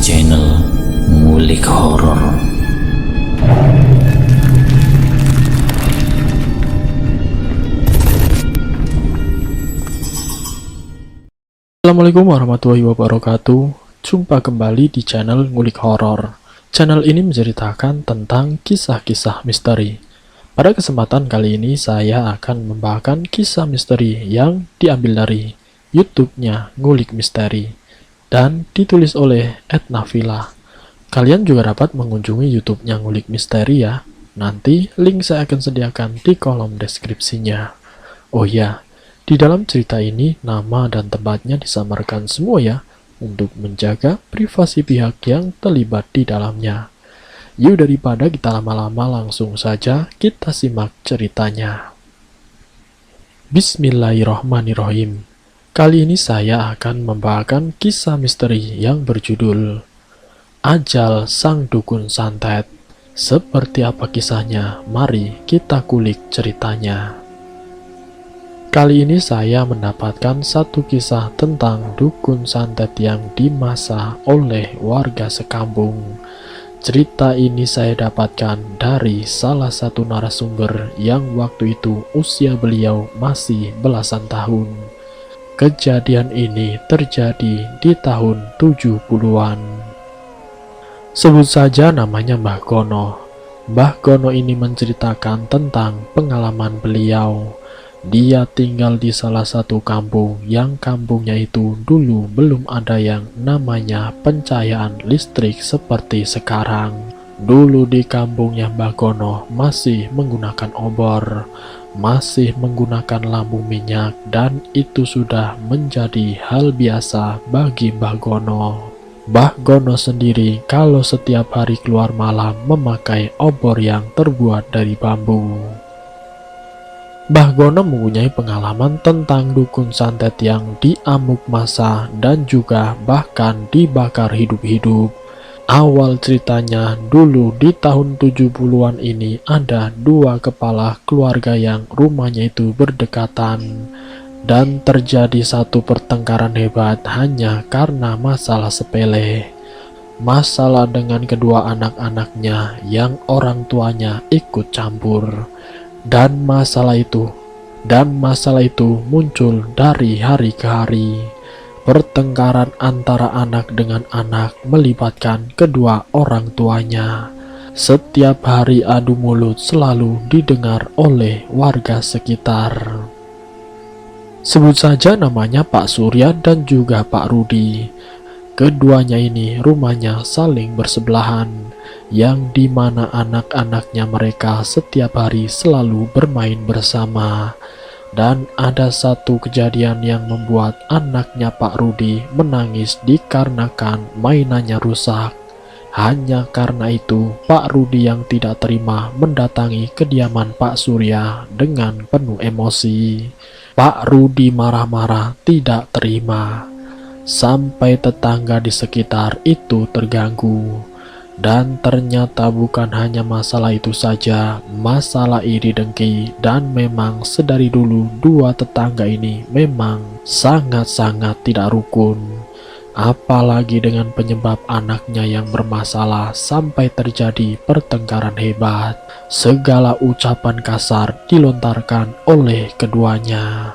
channel Ngulik Horor. Assalamualaikum warahmatullahi wabarakatuh. Jumpa kembali di channel Ngulik Horor. Channel ini menceritakan tentang kisah-kisah misteri. Pada kesempatan kali ini saya akan membawakan kisah misteri yang diambil dari YouTube-nya Ngulik Misteri dan ditulis oleh Etnavila. Kalian juga dapat mengunjungi YouTube-nya Ngulik Misteri ya. Nanti link saya akan sediakan di kolom deskripsinya. Oh ya, di dalam cerita ini nama dan tempatnya disamarkan semua ya, untuk menjaga privasi pihak yang terlibat di dalamnya. Yuk daripada kita lama-lama langsung saja kita simak ceritanya. Bismillahirrahmanirrahim. Kali ini saya akan membawakan kisah misteri yang berjudul Ajal Sang Dukun Santet. Seperti apa kisahnya? Mari kita kulik ceritanya. Kali ini saya mendapatkan satu kisah tentang dukun santet yang dimasak oleh warga sekampung. Cerita ini saya dapatkan dari salah satu narasumber yang waktu itu usia beliau masih belasan tahun. Kejadian ini terjadi di tahun 70-an. Sebut saja namanya Mbah Gono. Mbah Gono ini menceritakan tentang pengalaman beliau. Dia tinggal di salah satu kampung yang kampungnya itu dulu belum ada yang namanya pencahayaan listrik seperti sekarang. Dulu di kampungnya Mbah Gono masih menggunakan obor, masih menggunakan lampu minyak, dan itu sudah menjadi hal biasa bagi Mbah Gono. Mbah Gono sendiri kalau setiap hari keluar malam memakai obor yang terbuat dari bambu. Mbah Gono mempunyai pengalaman tentang dukun santet yang diamuk masa dan juga bahkan dibakar hidup-hidup. Awal ceritanya dulu di tahun 70-an ini ada dua kepala keluarga yang rumahnya itu berdekatan dan terjadi satu pertengkaran hebat hanya karena masalah sepele. Masalah dengan kedua anak-anaknya yang orang tuanya ikut campur. Dan masalah itu muncul dari hari ke hari. Pertengkaran antara anak dengan anak melibatkan kedua orang tuanya. Setiap hari adu mulut selalu didengar oleh warga sekitar. Sebut saja namanya Pak Surya dan juga Pak Rudi. Keduanya ini rumahnya saling bersebelahan, yang dimana anak-anaknya mereka setiap hari selalu bermain bersama. Dan ada satu kejadian yang membuat anaknya Pak Rudi menangis dikarenakan mainannya rusak. Hanya karena itu Pak Rudi yang tidak terima mendatangi kediaman Pak Surya dengan penuh emosi. Pak Rudi marah-marah tidak terima. Sampai tetangga di sekitar itu terganggu. Dan ternyata bukan hanya masalah itu saja, masalah iri dengki, dan memang sedari dulu dua tetangga ini memang sangat-sangat tidak rukun. Apalagi dengan penyebab anaknya yang bermasalah sampai terjadi pertengkaran hebat. Segala ucapan kasar dilontarkan oleh keduanya.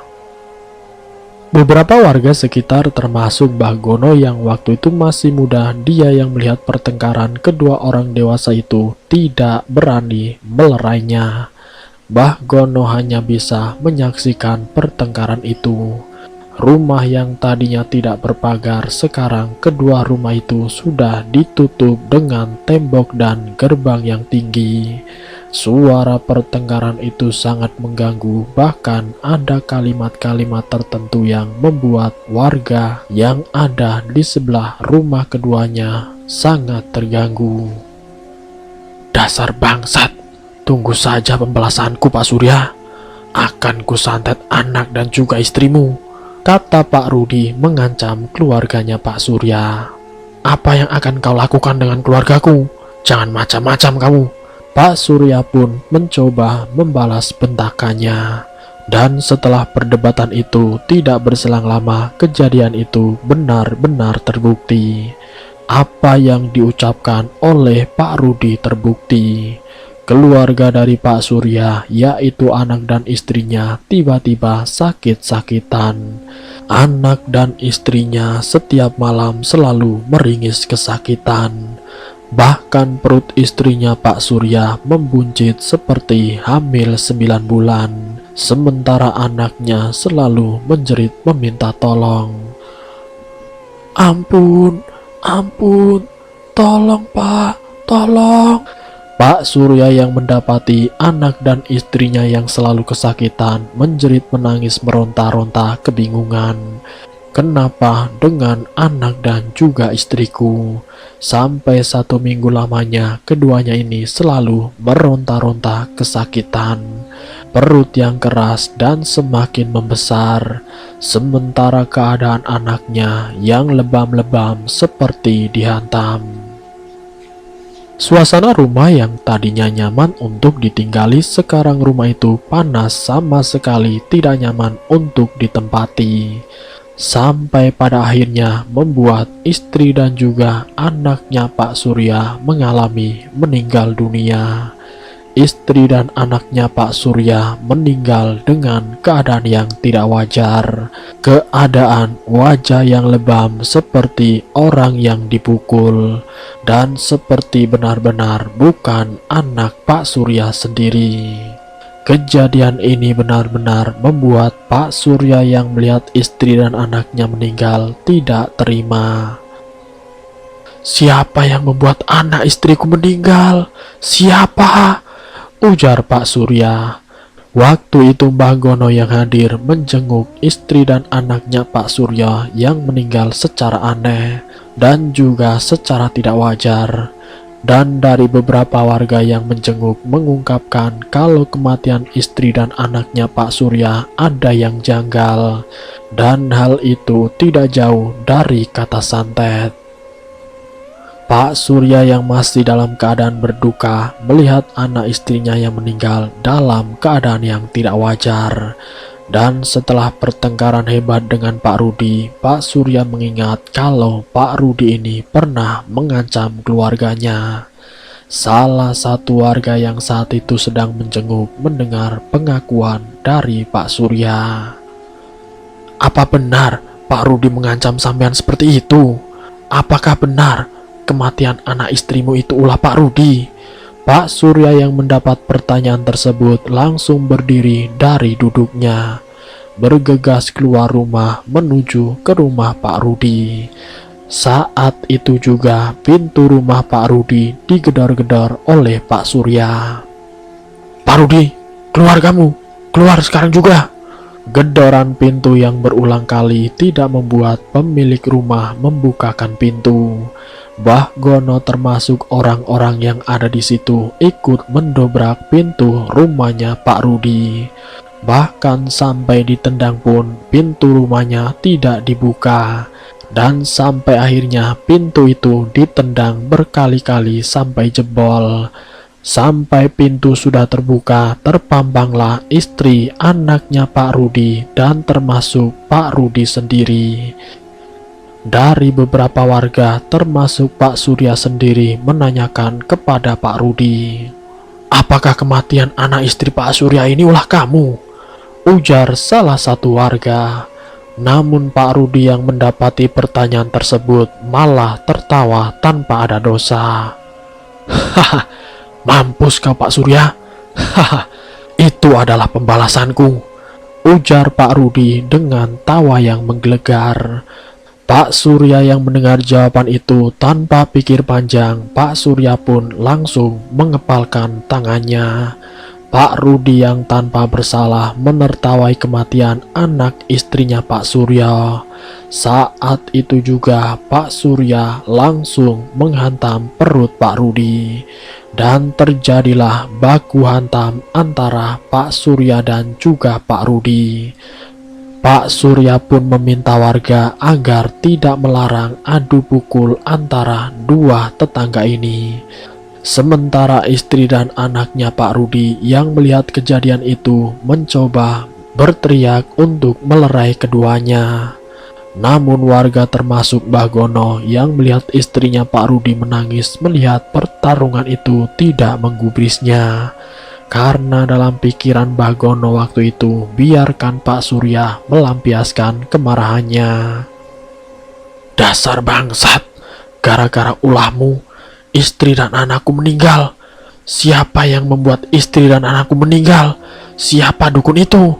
Beberapa warga sekitar termasuk Mbah Gono yang waktu itu masih muda, dia yang melihat pertengkaran kedua orang dewasa itu tidak berani melerainya. Mbah Gono hanya bisa menyaksikan pertengkaran itu. Rumah yang tadinya tidak berpagar, sekarang kedua rumah itu sudah ditutup dengan tembok dan gerbang yang tinggi. Suara pertengkaran itu sangat mengganggu, bahkan ada kalimat-kalimat tertentu yang membuat warga yang ada di sebelah rumah keduanya sangat terganggu. Dasar bangsat, tunggu saja pembalasanku Pak Surya. Akan kusantet anak dan juga istrimu, kata Pak Rudi mengancam keluarganya Pak Surya. Apa yang akan kau lakukan dengan keluargaku? Jangan macam-macam kamu. Pak Surya pun mencoba membalas bentakannya. Dan setelah perdebatan itu tidak berselang lama, kejadian itu benar-benar terbukti. Apa yang diucapkan oleh Pak Rudi terbukti. Keluarga dari Pak Surya, yaitu anak dan istrinya, tiba-tiba sakit-sakitan. Anak dan istrinya setiap malam selalu meringis kesakitan. Bahkan perut istrinya Pak Surya membuncit seperti hamil 9 bulan. Sementara anaknya selalu menjerit meminta tolong. Ampun, ampun, tolong Pak, tolong. Pak Surya yang mendapati anak dan istrinya yang selalu kesakitan menjerit menangis meronta-ronta kebingungan. Kenapa dengan anak dan juga istriku? Sampai 1 minggu lamanya keduanya ini selalu meronta-ronta kesakitan. Perut yang keras dan semakin membesar. Sementara keadaan anaknya yang lebam-lebam seperti dihantam. Suasana rumah yang tadinya nyaman untuk ditinggali, sekarang rumah itu panas, sama sekali tidak nyaman untuk ditempati. Sampai pada akhirnya membuat istri dan juga anaknya Pak Surya mengalami meninggal dunia. Istri dan anaknya Pak Surya meninggal dengan keadaan yang tidak wajar. Keadaan wajah yang lebam seperti orang yang dipukul. Dan seperti benar-benar bukan anak Pak Surya sendiri. Kejadian ini benar-benar membuat Pak Surya yang melihat istri dan anaknya meninggal tidak terima. Siapa yang membuat anak istriku meninggal? Siapa? Ujar Pak Surya. Waktu itu Mbah Gono yang hadir menjenguk istri dan anaknya Pak Surya yang meninggal secara aneh dan juga secara tidak wajar. Dan dari beberapa warga yang menjenguk mengungkapkan kalau kematian istri dan anaknya Pak Surya ada yang janggal. Dan hal itu tidak jauh dari kata santet. Pak Surya yang masih dalam keadaan berduka melihat anak istrinya yang meninggal dalam keadaan yang tidak wajar. Dan setelah pertengkaran hebat dengan Pak Rudi, Pak Surya mengingat kalau Pak Rudi ini pernah mengancam keluarganya. Salah satu warga yang saat itu sedang menjenguk mendengar pengakuan dari Pak Surya. Apa benar Pak Rudi mengancam sampean seperti itu? Apakah benar kematian anak istrimu itu ulah Pak Rudi? Pak Surya yang mendapat pertanyaan tersebut langsung berdiri dari duduknya, bergegas keluar rumah menuju ke rumah Pak Rudi. Saat itu juga pintu rumah Pak Rudi digedor-gedor oleh Pak Surya. Pak Rudi, keluar kamu, keluar sekarang juga. Gedoran pintu yang berulang kali tidak membuat pemilik rumah membukakan pintu. Mbah Gono termasuk orang-orang yang ada di situ ikut mendobrak pintu rumahnya Pak Rudi. Bahkan sampai ditendang pun pintu rumahnya tidak dibuka. Dan sampai akhirnya pintu itu ditendang berkali-kali sampai jebol. Sampai pintu sudah terbuka, terpampanglah istri anaknya Pak Rudi dan termasuk Pak Rudi sendiri. Dari beberapa warga termasuk Pak Surya sendiri menanyakan kepada Pak Rudi, apakah kematian anak istri Pak Surya ini ulah kamu? Ujar salah satu warga. Namun Pak Rudi yang mendapati pertanyaan tersebut malah tertawa tanpa ada dosa. Haha, mampus kau Pak Surya. Haha, itu adalah pembalasanku. Ujar Pak Rudi dengan tawa yang menggelegar. Pak Surya yang mendengar jawaban itu tanpa pikir panjang, Pak Surya pun langsung mengepalkan tangannya. Pak Rudi yang tanpa bersalah menertawai kematian anak istrinya Pak Surya. Saat itu juga Pak Surya langsung menghantam perut Pak Rudi. Dan terjadilah baku hantam antara Pak Surya dan juga Pak Rudi. Pak Surya pun meminta warga agar tidak melarang adu pukul antara dua tetangga ini. Sementara istri dan anaknya Pak Rudi yang melihat kejadian itu mencoba berteriak untuk melerai keduanya. Namun warga termasuk Mbah Gono yang melihat istrinya Pak Rudi menangis melihat pertarungan itu tidak menggubrisnya. Karena dalam pikiran Mbah Gono waktu itu, biarkan Pak Surya melampiaskan kemarahannya. Dasar bangsat, gara-gara ulahmu, istri dan anakku meninggal. Siapa yang membuat istri dan anakku meninggal? Siapa dukun itu?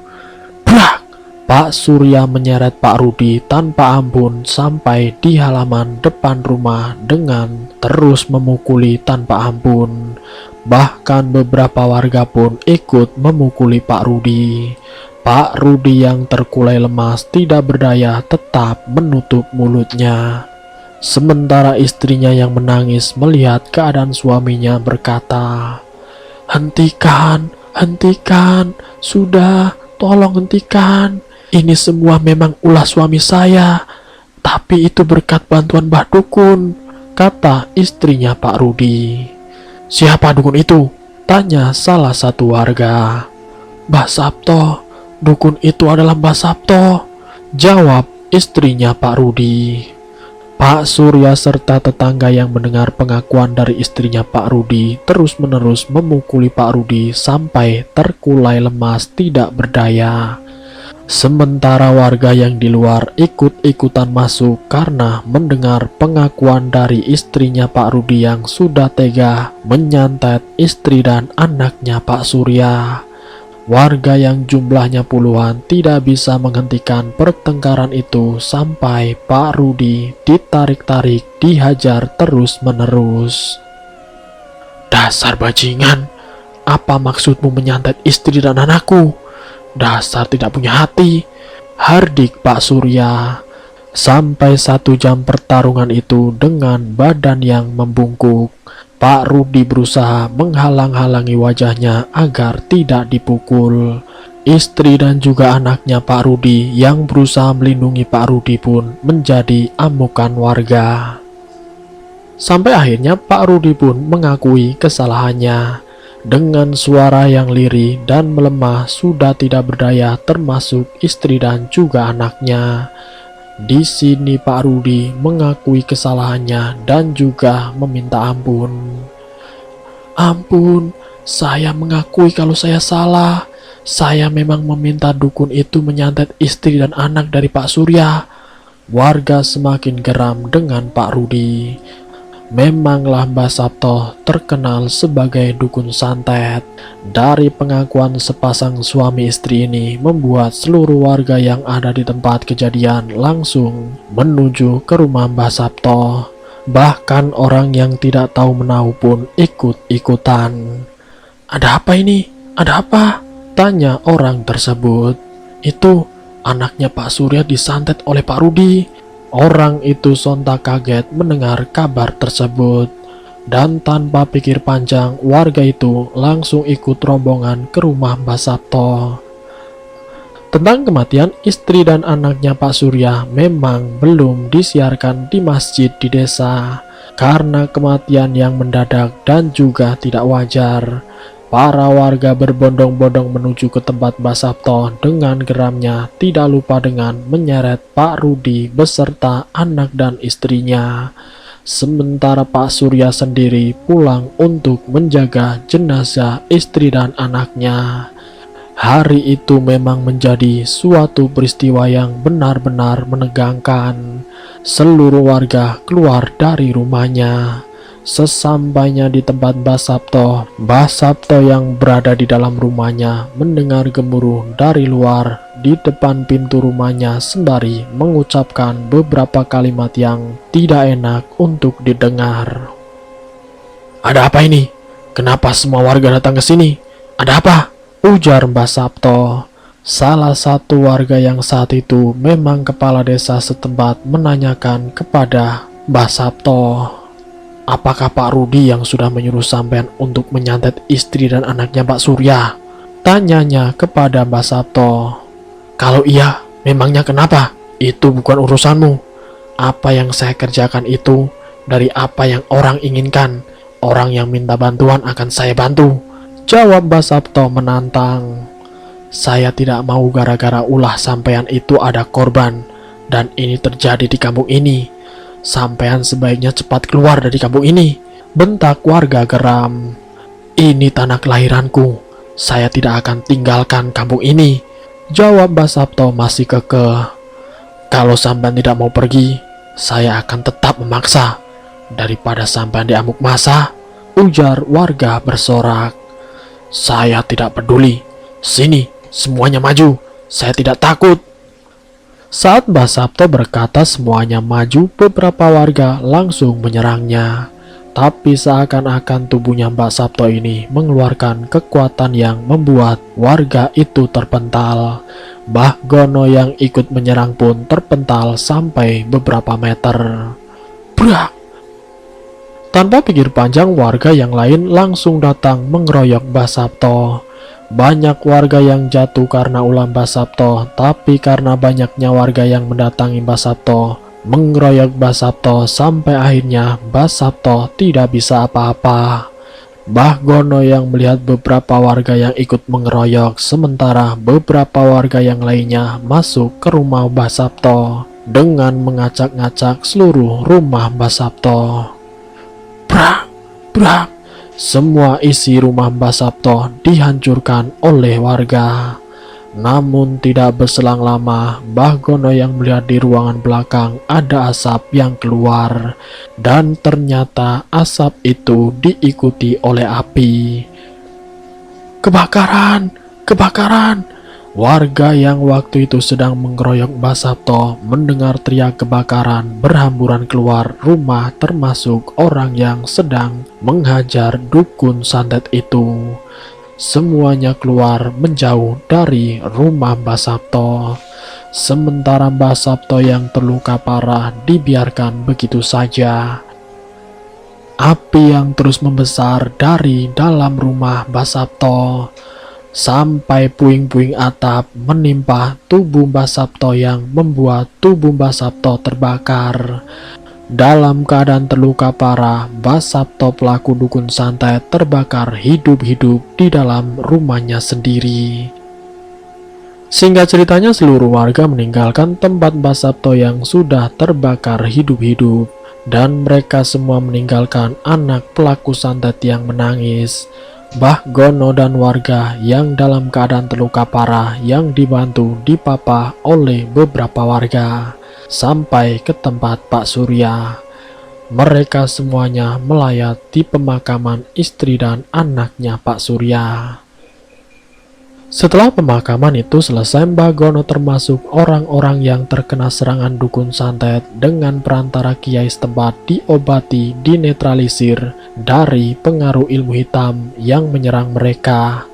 Brak! Pak Surya menyeret Pak Rudi tanpa ampun sampai di halaman depan rumah dengan terus memukuli tanpa ampun. Bahkan beberapa warga pun ikut memukuli Pak Rudi. Pak Rudi yang terkulai lemas tidak berdaya tetap menutup mulutnya. Sementara istrinya yang menangis melihat keadaan suaminya berkata, "Hentikan, hentikan, sudah, tolong hentikan. Ini semua memang ulah suami saya, tapi itu berkat bantuan Mbah Dukun," kata istrinya Pak Rudi. "Siapa dukun itu?" tanya salah satu warga. "Mbah Sabto, dukun itu adalah Mbah Sabto," jawab istrinya Pak Rudi. Pak Surya serta tetangga yang mendengar pengakuan dari istrinya Pak Rudi terus-menerus memukuli Pak Rudi sampai terkulai lemas tidak berdaya. Sementara warga yang di luar ikut-ikutan masuk karena mendengar pengakuan dari istrinya Pak Rudi yang sudah tega menyantet istri dan anaknya Pak Surya. Warga yang jumlahnya puluhan tidak bisa menghentikan pertengkaran itu sampai Pak Rudi ditarik-tarik, dihajar terus-menerus. "Dasar bajingan, apa maksudmu menyantet istri dan anakku? Dasar tidak punya hati," hardik Pak Surya. Sampai 1 jam pertarungan itu dengan badan yang membungkuk, Pak Rudi berusaha menghalang-halangi wajahnya agar tidak dipukul. Istri dan juga anaknya Pak Rudi yang berusaha melindungi Pak Rudi pun menjadi amukan warga. Sampai akhirnya Pak Rudi pun mengakui kesalahannya. Dengan suara yang lirih dan melemah sudah tidak berdaya termasuk istri dan juga anaknya. Di sini Pak Rudi mengakui kesalahannya dan juga meminta ampun. "Ampun, saya mengakui kalau saya salah. Saya memang meminta dukun itu menyantet istri dan anak dari Pak Surya." Warga semakin geram dengan Pak Rudi. Memanglah Mbah Sabto terkenal sebagai dukun santet. Dari pengakuan sepasang suami istri ini membuat seluruh warga yang ada di tempat kejadian langsung menuju ke rumah Mbah Sabto. Bahkan orang yang tidak tahu menahu pun ikut-ikutan. "Ada apa ini? Ada apa?" tanya orang tersebut. "Itu anaknya Pak Surya disantet oleh Pak Rudi." Orang itu sontak kaget mendengar kabar tersebut, dan tanpa pikir panjang warga itu langsung ikut rombongan ke rumah Mbah Sabto. Tentang kematian istri dan anaknya Pak Surya memang belum disiarkan di masjid di desa, karena kematian yang mendadak dan juga tidak wajar. Para warga berbondong-bondong menuju ke tempat Mbah Sabto dengan geramnya, tidak lupa dengan menyeret Pak Rudi beserta anak dan istrinya. Sementara Pak Surya sendiri pulang untuk menjaga jenazah istri dan anaknya. Hari itu memang menjadi suatu peristiwa yang benar-benar menegangkan. Seluruh warga keluar dari rumahnya. Sesampainya di tempat Mbah Sabto yang berada di dalam rumahnya mendengar gemuruh dari luar di depan pintu rumahnya sembari mengucapkan beberapa kalimat yang tidak enak untuk didengar. "Ada apa ini? Kenapa semua warga datang ke sini? Ada apa?" ujar Mbah Sabto. Salah satu warga yang saat itu memang kepala desa setempat menanyakan kepada Mbah Sabto, "Apakah Pak Rudi yang sudah menyuruh sampean untuk menyantet istri dan anaknya Pak Surya?" tanyanya kepada Mbah Sabto. "Kalau iya, memangnya kenapa? Itu bukan urusanmu. Apa yang saya kerjakan itu dari apa yang orang inginkan. Orang yang minta bantuan akan saya bantu," jawab Mbah Sabto menantang. "Saya tidak mau gara-gara ulah sampean itu ada korban. Dan ini terjadi di kampung ini. Sampean sebaiknya cepat keluar dari kampung ini, bentak warga geram. Ini tanah kelahiranku. Saya tidak akan tinggalkan kampung ini, jawab Mbah Sabto masih kekeh. Kalau sampean tidak mau pergi, saya akan tetap memaksa. Daripada sampean diamuk massa, ujar warga bersorak. Saya tidak peduli. Sini, semuanya maju. Saya tidak takut. Saat Mbah Sabto berkata semuanya maju, beberapa warga langsung menyerangnya. Tapi seakan-akan tubuhnya Mbah Sabto ini mengeluarkan kekuatan yang membuat warga itu terpental. Mbah Gono yang ikut menyerang pun terpental sampai beberapa meter. Brak! Tanpa pikir panjang, warga yang lain langsung datang mengeroyok Mbah Sabto. Banyak warga yang jatuh karena ulah Mbah Sabto, tapi karena banyaknya warga yang mendatangi Mbah Sabto, mengeroyok Mbah Sabto sampai akhirnya Mbah Sabto tidak bisa apa-apa. Mbah Gono yang melihat beberapa warga yang ikut mengeroyok, sementara beberapa warga yang lainnya masuk ke rumah Mbah Sabto dengan mengacak-ngacak seluruh rumah Mbah Sabto. Brak! Brak! Semua isi rumah Mbah Sabto dihancurkan oleh warga. Namun tidak berselang lama, Mbah Gono yang melihat di ruangan belakang ada asap yang keluar. Dan ternyata asap itu diikuti oleh api. Kebakaran! Kebakaran! Warga yang waktu itu sedang mengeroyok Mbah Sabto mendengar teriak kebakaran berhamburan keluar rumah, termasuk orang yang sedang menghajar dukun santet itu. Semuanya keluar menjauh dari rumah Mbah Sabto. Sementara Mbah Sabto yang terluka parah dibiarkan begitu saja. Api yang terus membesar dari dalam rumah Mbah Sabto sampai puing-puing atap menimpa tubuh Mbah Sabto yang membuat tubuh Mbah Sabto terbakar. Dalam keadaan terluka parah, Mbah Sabto pelaku dukun santet terbakar hidup-hidup di dalam rumahnya sendiri. Singkat ceritanya, seluruh warga meninggalkan tempat Mbah Sabto yang sudah terbakar hidup-hidup, dan mereka semua meninggalkan anak pelaku santet yang menangis. Mbah Gono dan warga yang dalam keadaan terluka parah yang dibantu dipapa oleh beberapa warga sampai ke tempat Pak Surya. Mereka semuanya melayat di pemakaman istri dan anaknya Pak Surya. Setelah pemakaman itu selesai, Mbah Gono termasuk orang-orang yang terkena serangan dukun santet dengan perantara kiai setempat diobati, dinetralisir dari pengaruh ilmu hitam yang menyerang mereka.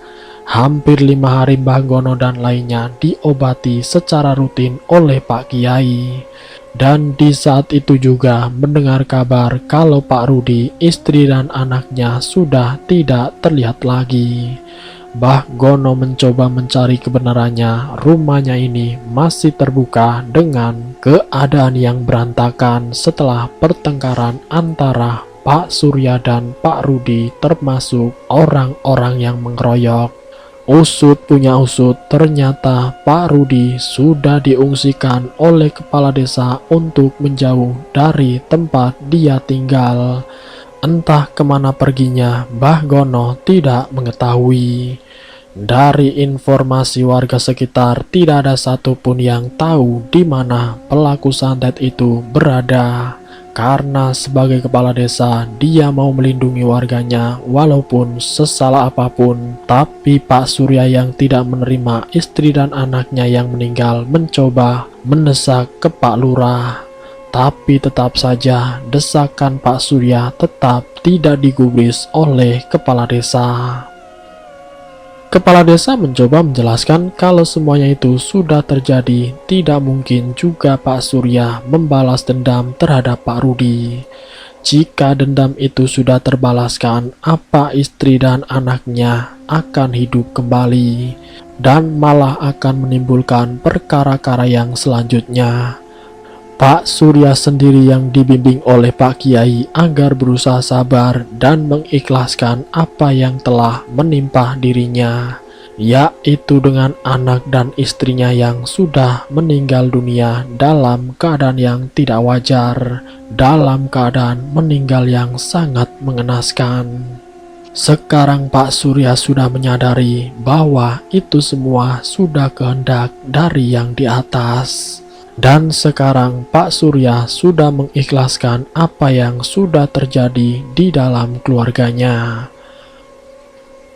Hampir 5 hari Mbah Gono dan lainnya diobati secara rutin oleh Pak Kiai. Dan di saat itu juga mendengar kabar kalau Pak Rudi, istri dan anaknya sudah tidak terlihat lagi. Mbah Gono mencoba mencari kebenarannya. Rumahnya ini masih terbuka dengan keadaan yang berantakan setelah pertengkaran antara Pak Surya dan Pak Rudi, termasuk orang-orang yang mengeroyok. Usut punya usut, ternyata Pak Rudi sudah diungsikan oleh kepala desa untuk menjauh dari tempat dia tinggal. Entah kemana perginya, Mbah Gono tidak mengetahui. Dari informasi warga sekitar, tidak ada satupun yang tahu di mana pelaku santet itu berada. Karena sebagai kepala desa, dia mau melindungi warganya walaupun sesalah apapun. Tapi Pak Surya yang tidak menerima istri dan anaknya yang meninggal mencoba mendesak ke Pak Lurah. Tapi tetap saja desakan Pak Surya tetap tidak digubris oleh kepala desa. Kepala desa mencoba menjelaskan kalau semuanya itu sudah terjadi, tidak mungkin juga Pak Surya membalas dendam terhadap Pak Rudi. Jika dendam itu sudah terbalaskan, apa istri dan anaknya akan hidup kembali dan malah akan menimbulkan perkara-kara yang selanjutnya. Pak Surya sendiri yang dibimbing oleh Pak Kiai agar berusaha sabar dan mengikhlaskan apa yang telah menimpa dirinya. yaitu dengan anak dan istrinya yang sudah meninggal dunia dalam keadaan yang tidak wajar, dalam keadaan meninggal yang sangat mengenaskan. Sekarang Pak Surya sudah menyadari bahwa itu semua sudah kehendak dari yang di atas. Dan sekarang Pak Surya sudah mengikhlaskan apa yang sudah terjadi di dalam keluarganya.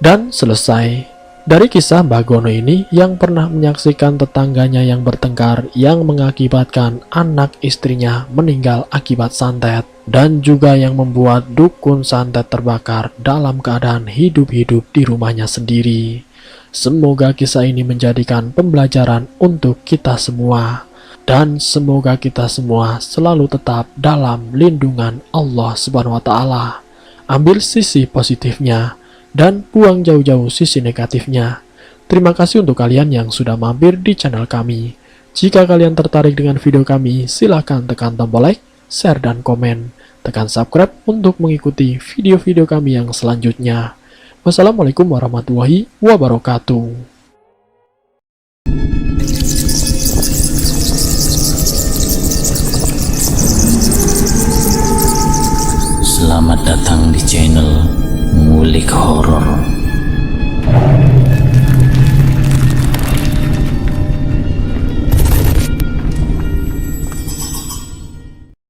Dan selesai. Dari kisah Bagono ini yang pernah menyaksikan tetangganya yang bertengkar yang mengakibatkan anak istrinya meninggal akibat santet, dan juga yang membuat dukun santet terbakar dalam keadaan hidup-hidup di rumahnya sendiri. Semoga kisah ini menjadikan pembelajaran untuk kita semua, dan semoga kita semua selalu tetap dalam lindungan Allah Subhanahu wa Ta'ala. Ambil sisi positifnya dan buang jauh-jauh sisi negatifnya. Terima kasih untuk kalian yang sudah mampir di channel kami. Jika kalian tertarik dengan video kami, silahkan tekan tombol like, share, dan komen. Tekan subscribe untuk mengikuti video-video kami yang selanjutnya. Wassalamualaikum warahmatullahi wabarakatuh. Selamat datang di channel Ngulik Horor.